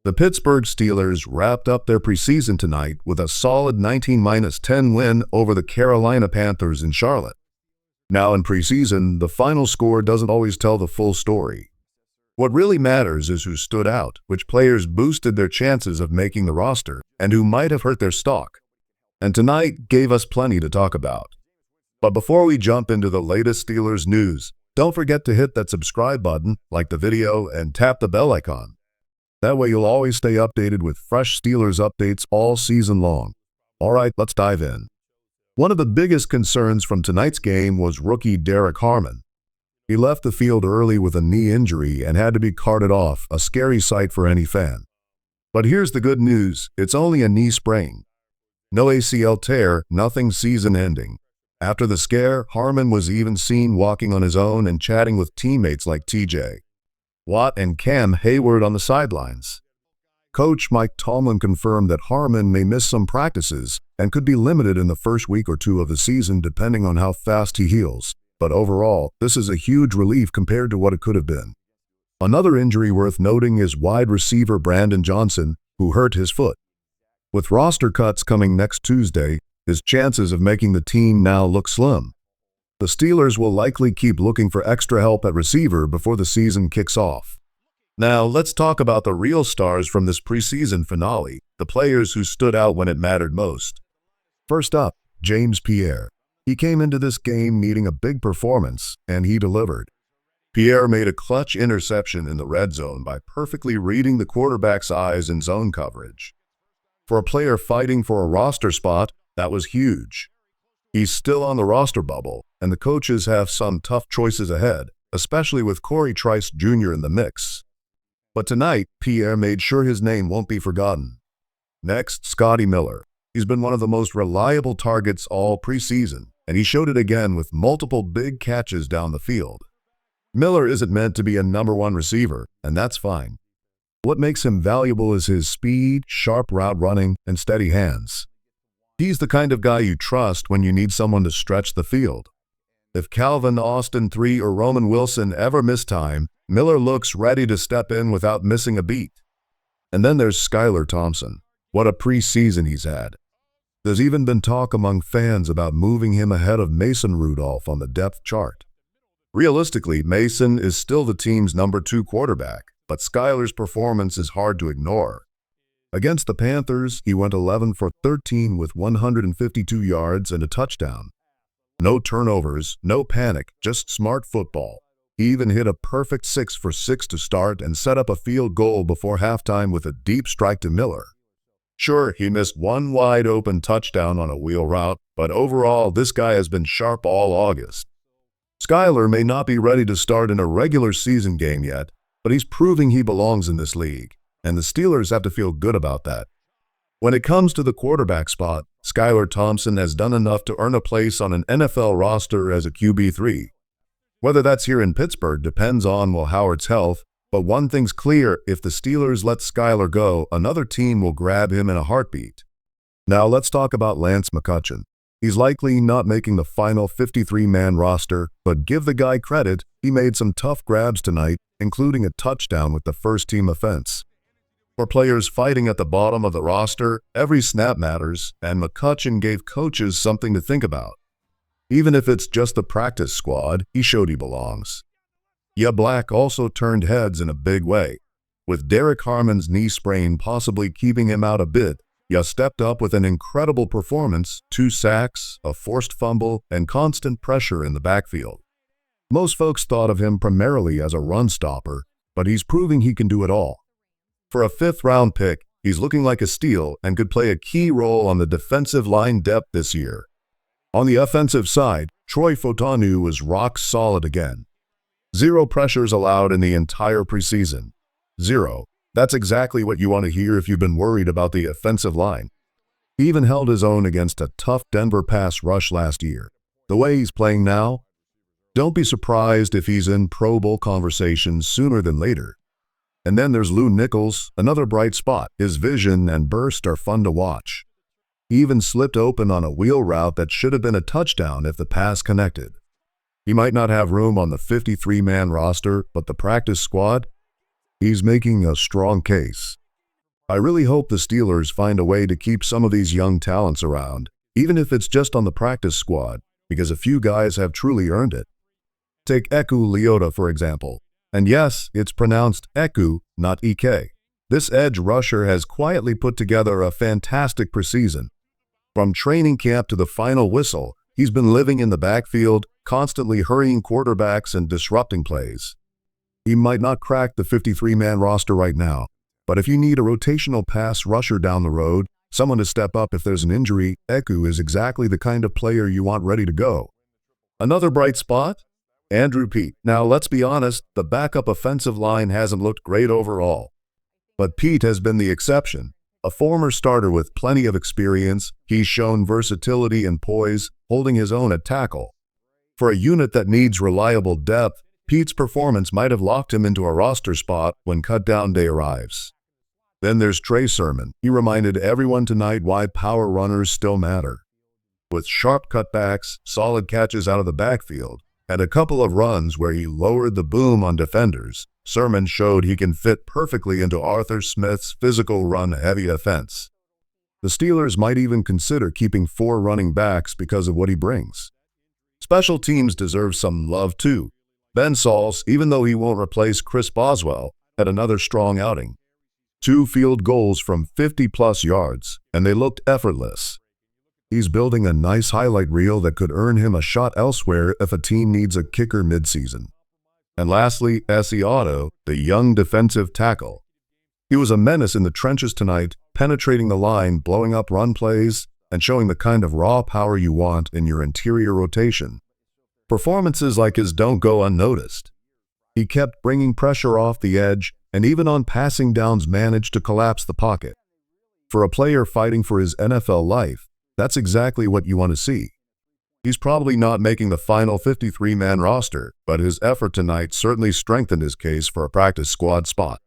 The Pittsburgh Steelers wrapped up their preseason tonight with a solid 19-10 win over the Carolina Panthers in Charlotte. Now in preseason, the final score doesn't always tell the full story. What really matters is who stood out, which players boosted their chances of making the roster, and who might have hurt their stock. And tonight gave us plenty to talk about. But before we jump into the latest Steelers news, don't forget to hit that subscribe button, like the video, and tap the bell icon. That way you'll always stay updated with fresh Steelers updates all season long. All right, let's dive in. One of the biggest concerns from tonight's game was rookie Derrick Harmon. He left the field early with a knee injury and had to be carted off, a scary sight for any fan. But here's the good news, it's only a knee sprain. No ACL tear, nothing season-ending. After the scare, Harmon was even seen walking on his own and chatting with teammates like TJ Watt and Cam Hayward on the sidelines. Coach Mike Tomlin confirmed that Harmon may miss some practices and could be limited in the first week or two of the season depending on how fast he heals. But overall, this is a huge relief compared to what it could have been. Another injury worth noting is wide receiver Brandon Johnson, who hurt his foot. With roster cuts coming next Tuesday, his chances of making the team now look slim. The Steelers will likely keep looking for extra help at receiver before the season kicks off. Now, let's talk about the real stars from this preseason finale, the players who stood out when it mattered most. First up, Pierre. He came into this game needing a big performance, and he delivered. Pierre made a clutch interception in the red zone by perfectly reading the quarterback's eyes in zone coverage. For a player fighting for a roster spot, that was huge. He's still on the roster bubble, and the coaches have some tough choices ahead, especially with Corey Trice Jr. in the mix. But tonight, Pierre made sure his name won't be forgotten. Next, Scotty Miller. He's been one of the most reliable targets all preseason, and he showed it again with multiple big catches down the field. Miller isn't meant to be a #1 receiver, and that's fine. What makes him valuable is his speed, sharp route running, and steady hands. He's the kind of guy you trust when you need someone to stretch the field. If Calvin Austin III or Roman Wilson ever miss time, Miller looks ready to step in without missing a beat. And then there's Skyler Thompson. What a preseason he's had. There's even been talk among fans about moving him ahead of Mason Rudolph on the depth chart. Realistically, Mason is still the team's #2 quarterback, but Skyler's performance is hard to ignore. Against the Panthers, he went 11 for 13 with 152 yards and a touchdown. No turnovers, no panic, just smart football. He even hit a perfect 6 for 6 to start and set up a field goal before halftime with a deep strike to Miller. Sure, he missed one wide-open touchdown on a wheel route, but overall, this guy has been sharp all August. Skyler may not be ready to start in a regular season game yet, but he's proving he belongs in this league, and the Steelers have to feel good about that. When it comes to the quarterback spot, Skyler Thompson has done enough to earn a place on an NFL roster as a QB3. Whether that's here in Pittsburgh depends on Will Howard's health, but one thing's clear, if the Steelers let Skyler go, another team will grab him in a heartbeat. Now let's talk about Lance McCutcheon. He's likely not making the final 53-man roster, but give the guy credit, he made some tough grabs tonight, including a touchdown with the first-team offense. For players fighting at the bottom of the roster, every snap matters, and McCutcheon gave coaches something to think about. Even if it's just the practice squad, he showed he belongs. Black also turned heads in a big way. With Derrick Harmon's knee sprain possibly keeping him out a bit, stepped up with an incredible performance, 2 sacks, a forced fumble, and constant pressure in the backfield. Most folks thought of him primarily as a run stopper, but he's proving he can do it all. For a 5th-round pick, he's looking like a steal and could play a key role on the defensive line depth this year. On the offensive side, Troy Fautanu was rock solid again. 0 pressures allowed in the entire preseason. 0. That's exactly what you want to hear if you've been worried about the offensive line. He even held his own against a tough Denver pass rush last year. The way he's playing now, don't be surprised if he's in Pro Bowl conversations sooner than later. And then there's Lew Nichols, another bright spot. His vision and burst are fun to watch. He even slipped open on a wheel route that should have been a touchdown if the pass connected. He might not have room on the 53-man roster, but the practice squad, he's making a strong case. I really hope the Steelers find a way to keep some of these young talents around, even if it's just on the practice squad, because a few guys have truly earned it. Take Eku Leota, for example. And yes, it's pronounced Eku, not EK. This edge rusher has quietly put together a fantastic preseason. From training camp to the final whistle, he's been living in the backfield, constantly hurrying quarterbacks and disrupting plays. He might not crack the 53-man roster right now, but if you need a rotational pass rusher down the road, someone to step up if there's an injury, Eku is exactly the kind of player you want ready to go. Another bright spot? Andrew Peat. Now, let's be honest, the backup offensive line hasn't looked great overall. But Peat has been the exception. A former starter with plenty of experience, he's shown versatility and poise, holding his own at tackle. For a unit that needs reliable depth, Peat's performance might have locked him into a roster spot when cut-down day arrives. Then there's Trey Sermon. He reminded everyone tonight why power runners still matter. With sharp cutbacks, solid catches out of the backfield, and a couple of runs where he lowered the boom on defenders, Sermon showed he can fit perfectly into Arthur Smith's physical run-heavy offense. The Steelers might even consider keeping 4 running backs because of what he brings. Special teams deserve some love too. Ben Sauls, even though he won't replace Chris Boswell, had another strong outing. 2 field goals from 50-plus yards, and they looked effortless. He's building a nice highlight reel that could earn him a shot elsewhere if a team needs a kicker midseason. And lastly, S.E. Otto, the young defensive tackle. He was a menace in the trenches tonight, penetrating the line, blowing up run plays, and showing the kind of raw power you want in your interior rotation. Performances like his don't go unnoticed. He kept bringing pressure off the edge, and even on passing downs managed to collapse the pocket. For a player fighting for his NFL life, that's exactly what you want to see. He's probably not making the final 53-man roster, but his effort tonight certainly strengthened his case for a practice squad spot.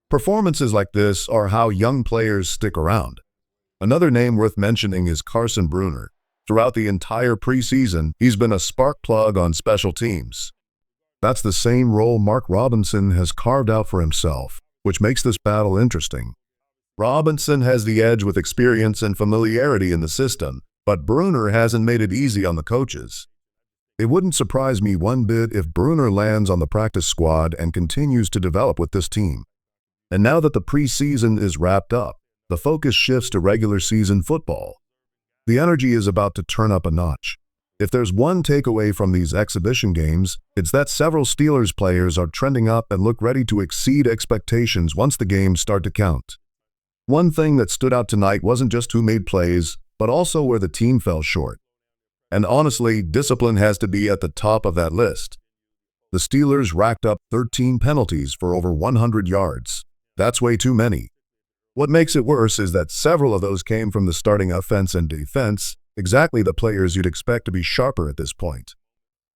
Performances like this are how young players stick around. Another name worth mentioning is Carson Bruner. Throughout the entire preseason, he's been a spark plug on special teams. That's the same role Mark Robinson has carved out for himself, which makes this battle interesting. Robinson has the edge with experience and familiarity in the system, but Bruner hasn't made it easy on the coaches. It wouldn't surprise me one bit if Bruner lands on the practice squad and continues to develop with this team. And now that the preseason is wrapped up, the focus shifts to regular season football. The energy is about to turn up a notch. If there's one takeaway from these exhibition games, it's that several Steelers players are trending up and look ready to exceed expectations once the games start to count. One thing that stood out tonight wasn't just who made plays, but also where the team fell short. And honestly, discipline has to be at the top of that list. The Steelers racked up 13 penalties for over 100 yards. That's way too many. What makes it worse is that several of those came from the starting offense and defense, exactly the players you'd expect to be sharper at this point.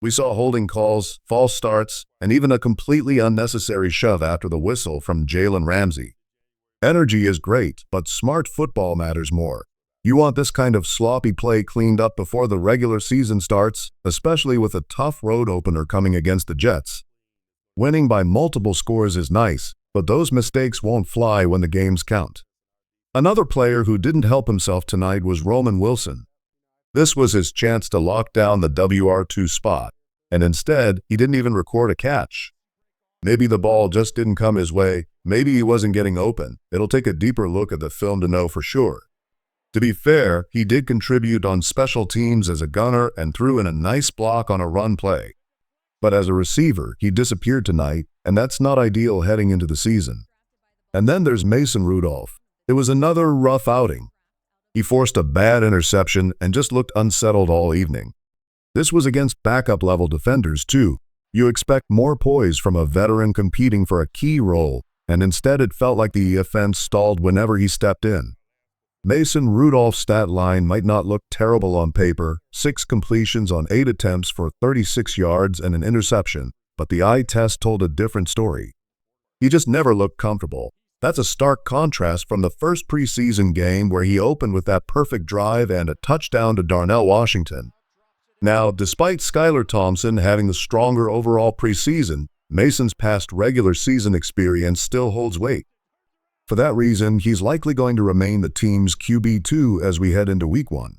We saw holding calls, false starts, and even a completely unnecessary shove after the whistle from Jalen Ramsey. Energy is great, but smart football matters more. You want this kind of sloppy play cleaned up before the regular season starts, especially with a tough road opener coming against the Jets. Winning by multiple scores is nice, but those mistakes won't fly when the games count. Another player who didn't help himself tonight was Roman Wilson. This was his chance to lock down the WR2 spot, and instead, he didn't even record a catch. Maybe the ball just didn't come his way, maybe he wasn't getting open. It'll take a deeper look at the film to know for sure. To be fair, he did contribute on special teams as a gunner and threw in a nice block on a run play. But as a receiver, he disappeared tonight, and that's not ideal heading into the season. And then there's Mason Rudolph. It was another rough outing. He forced a bad interception and just looked unsettled all evening. This was against backup-level defenders, too. You expect more poise from a veteran competing for a key role, and instead it felt like the offense stalled whenever he stepped in. Mason Rudolph's stat line might not look terrible on paper, 6 completions on 8 attempts for 36 yards and an interception, but the eye test told a different story. He just never looked comfortable. That's a stark contrast from the first preseason game where he opened with that perfect drive and a touchdown to Darnell Washington. Now, despite Skyler Thompson having the stronger overall preseason, Mason's past regular season experience still holds weight. For that reason, he's likely going to remain the team's QB2 as we head into Week 1.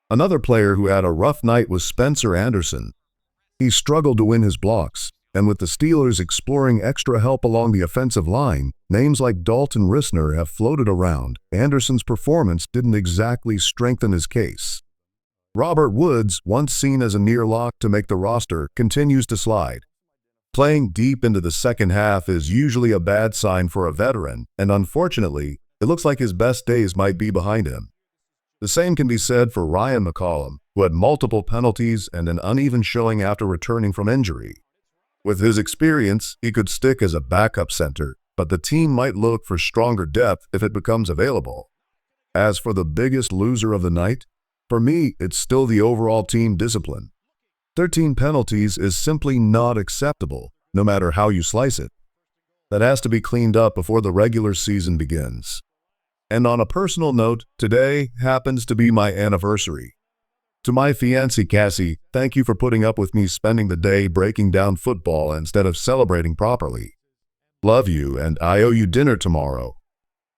Another player who had a rough night was Spencer Anderson. He struggled to win his blocks, and with the Steelers exploring extra help along the offensive line, names like Dalton Risner have floated around. Anderson's performance didn't exactly strengthen his case. Robert Woods, once seen as a near lock to make the roster, continues to slide. Playing deep into the second half is usually a bad sign for a veteran, and unfortunately, it looks like his best days might be behind him. The same can be said for Ryan McCollum, who had multiple penalties and an uneven showing after returning from injury. With his experience, he could stick as a backup center, but the team might look for stronger depth if it becomes available. As for the biggest loser of the night, for me, it's still the overall team discipline. 13 penalties is simply not acceptable, no matter how you slice it. That has to be cleaned up before the regular season begins. And on a personal note, today happens to be my anniversary. To my fiancée Cassie, thank you for putting up with me spending the day breaking down football instead of celebrating properly. Love you, and I owe you dinner tomorrow.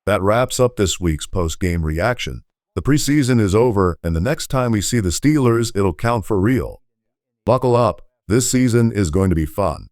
That wraps up this week's post-game reaction. The preseason is over, and the next time we see the Steelers, it'll count for real. Buckle up, this season is going to be fun.